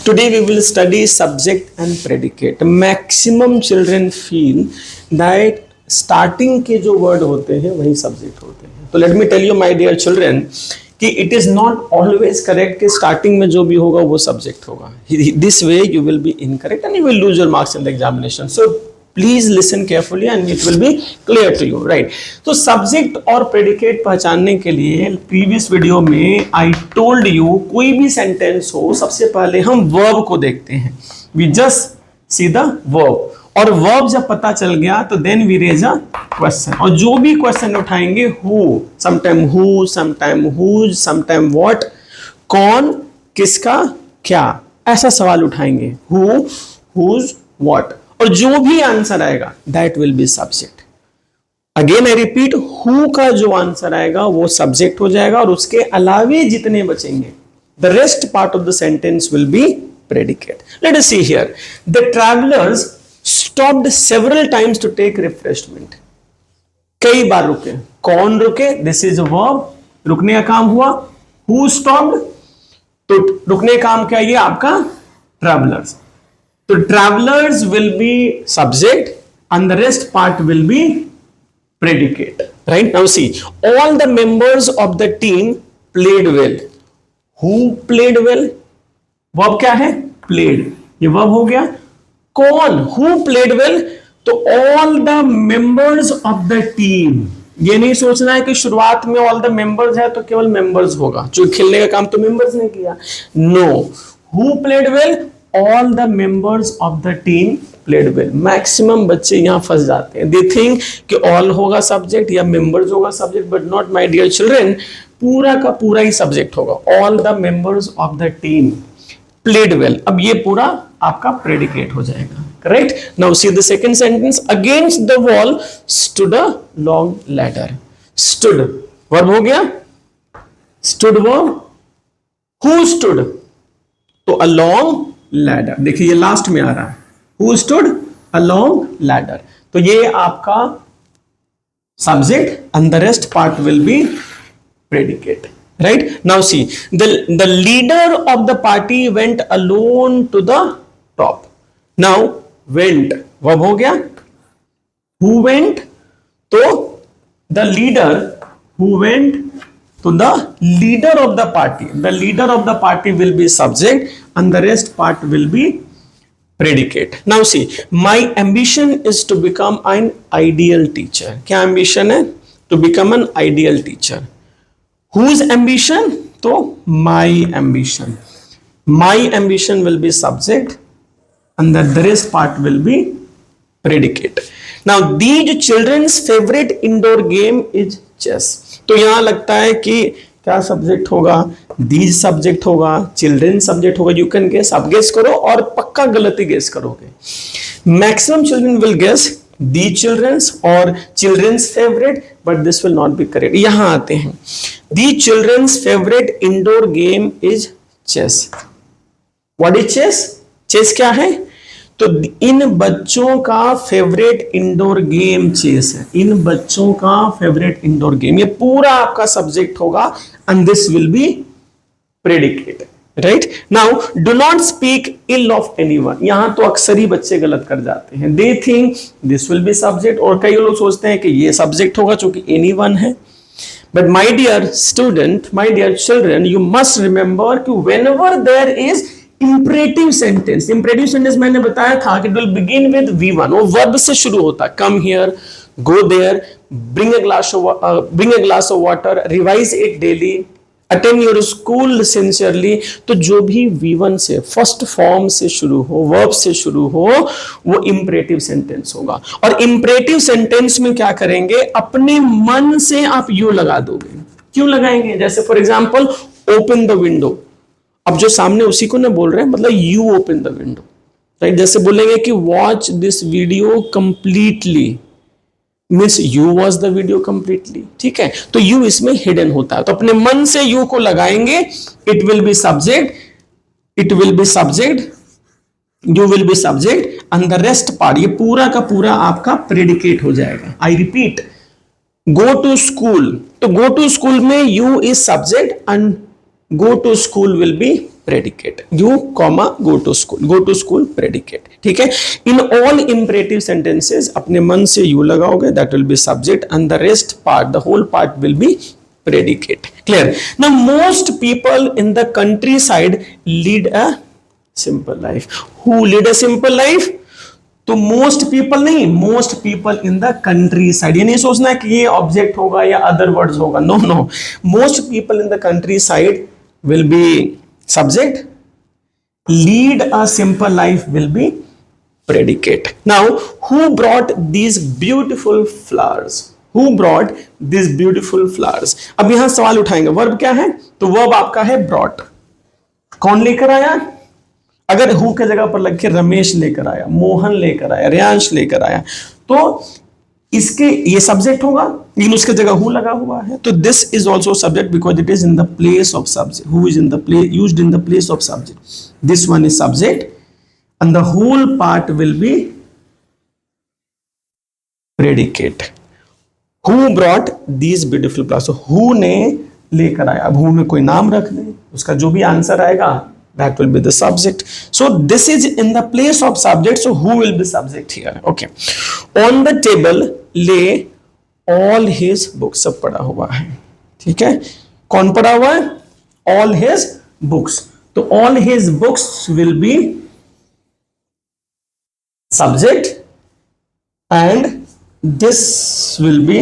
Today we will study subject and predicate. Maximum children feel that starting के जो word होते हैं वही subject होते हैं. तो let me tell you my dear children कि it is not always correct कि starting में जो भी होगा वो subject होगा. This way you will be incorrect and you will lose your marks in the examination. So please listen carefully and it will be clear to you, right. तो subject और predicate पहचानने के लिए प्रीवियस वीडियो में I told you कोई भी sentence हो सबसे पहले हम वर्ब को देखते हैं. We just see the verb, और वर्ब जब पता चल गया तो then we raise a question, और जो भी क्वेश्चन उठाएंगे who, sometime whose, sometime what, कौन, किसका, क्या, ऐसा सवाल उठाएंगे. हु, हुज, व्हाट, और जो भी आंसर आएगा that will be subject. Again I repeat, who का जो आंसर आएगा वो सब्जेक्ट हो जाएगा और उसके अलावे जितने बचेंगे the rest part of the sentence will be predicate. Let us see here, the travellers stopped several times to take refreshment. कई बार रुके. कौन रुके? दिस इज अ वर्ब, रुकने का काम हुआ. हु स्टॉप्ड, तो रुकने का काम क्या? ये आपका travellers. So travelers will be subject and the rest part will be predicate. Right? Now see, all the members of the team played well. Who played well? Verb क्या है? Played. ये verb हो गया. कौन? Who played well? तो all the members of the team. ये नहीं सोचना है कि शुरुआत में all the members है तो केवल members होगा, जो खेलने का काम तो members ने किया. No. Who played well? All the members of the team played well. Maximum बच्चे यहाँ फंस जाते हैं. They think कि all होगा subject या members होगा subject, but not my dear children. पूरा का पूरा ही subject होगा. All the members of the team played well. अब ये पूरा आपका predicate हो जाएगा. Correct? Now see the second sentence. Against the wall stood a long ladder. Stood verb हो गया. Stood verb. Who stood? तो along लैडर. देखिए ये लास्ट में आ रहा है. Who stood along ladder. तो ये आपका subject and the rest part will be predicate. Right? Now see, the leader of the party went alone to the top. Now went verb हो गया. Who went? तो the leader who went to the leader of the party. The leader of the party will be subject and the rest part will be predicate. Now see, my ambition is to become an ideal teacher. क्या ambition है? To become an ideal teacher. Whose ambition? तो my ambition. My ambition will be subject and the rest part will be predicate. Now these children's favorite indoor game is chess. तो यहां लगता है कि क्या subject होगा? These subject होगा, children subject होगा. यू कैन गेस, आप गेस करो और पक्का गलती गेस करोगे. Maximum children will guess the children's और children's favourite, but this will not be correct. यहां आते हैं. The children's favourite indoor game is chess. What is chess? Chess क्या है? तो इन बच्चों का फेवरेट इंडोर गेम चेस है. इन बच्चों का फेवरेट इंडोर गेम, ये पूरा आपका सब्जेक्ट होगा and this will be predicate. Right? Now do not speak ill of anyone. यहां तो अक्सर ही बच्चे गलत कर जाते हैं. They think this will be subject, और कई लोग सोचते हैं कि ये सब्जेक्ट होगा चूंकि एनीवन है. But my dear student, my dear children, you must remember कि whenever there is imperative sentence. Imperative sentence मैंने बताया था कि it will begin with V1. वो वर्ब से शुरू होता है. Come here, go there, bring a glass of water, revise it daily, attend your school sincerely. तो जो भी V1 से, फर्स्ट फॉर्म से शुरू हो, वर्ब से शुरू हो, वो इंपरेटिव सेंटेंस होगा. और इंपरेटिव सेंटेंस में क्या करेंगे? अपने मन से आप यू लगा दोगे. क्यों लगाएंगे? जैसे for example, open the window. अब जो सामने उसी को ना बोल रहे हैं, मतलब you open the window. Right? जैसे बोलेंगे कि watch this video completely, means you watch the video completely. ठीक है? तो यू इसमें हिडन होता है. तो अपने मन से यू को लगाएंगे. It will be subject, it will be subject, you will be subject and the rest part, ये पूरा का पूरा आपका प्रेडिकेट हो जाएगा. I repeat, go to school. तो गो टू स्कूल में you is subject and go to school will be predicate. You comma go to school. Go to school predicate. ठीक है. In all imperative sentences अपने मन से you लगाओगे, that will be subject, and the rest part, the whole part will be predicate. Clear? Now most people in the countryside lead a simple life. Who lead a simple life? तो most people नहीं, most people in the countryside. ये नहीं सोचना कि ये object होगा या other words होगा. No no, most people in the countryside will be subject. Lead a simple life will be predicate. Now who brought these beautiful flowers? Who brought these beautiful flowers? अब यहां सवाल उठाएंगे, verb क्या है? तो verb आपका है brought. कौन लेकर आया? अगर हु के जगह पर लग के रमेश लेकर आया, मोहन लेकर आया, रियांश लेकर आया, तो इसके ये सब्जेक्ट होगा, लेकिन उसके जगह हु लगा हुआ है, तो this is also subject because it is in the place of subject. Who is in the place, used in the place of subject. This one is subject and the whole part will be predicate. Who brought these beautiful flowers? Who ने लेकर आया. अब who में कोई नाम रख दे, उसका जो भी आंसर आएगा that will be the subject. So this is in the place of subject, so who will be subject here? Okay. On the table lay all his books. सब पड़ा हुआ है, ठीक है. कौन पड़ा हुआ है? All his books. तो all his books will be subject and this will be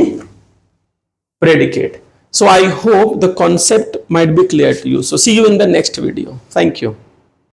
predicate. So I hope the concept might be clear to you. So see you in the next video. Thank you.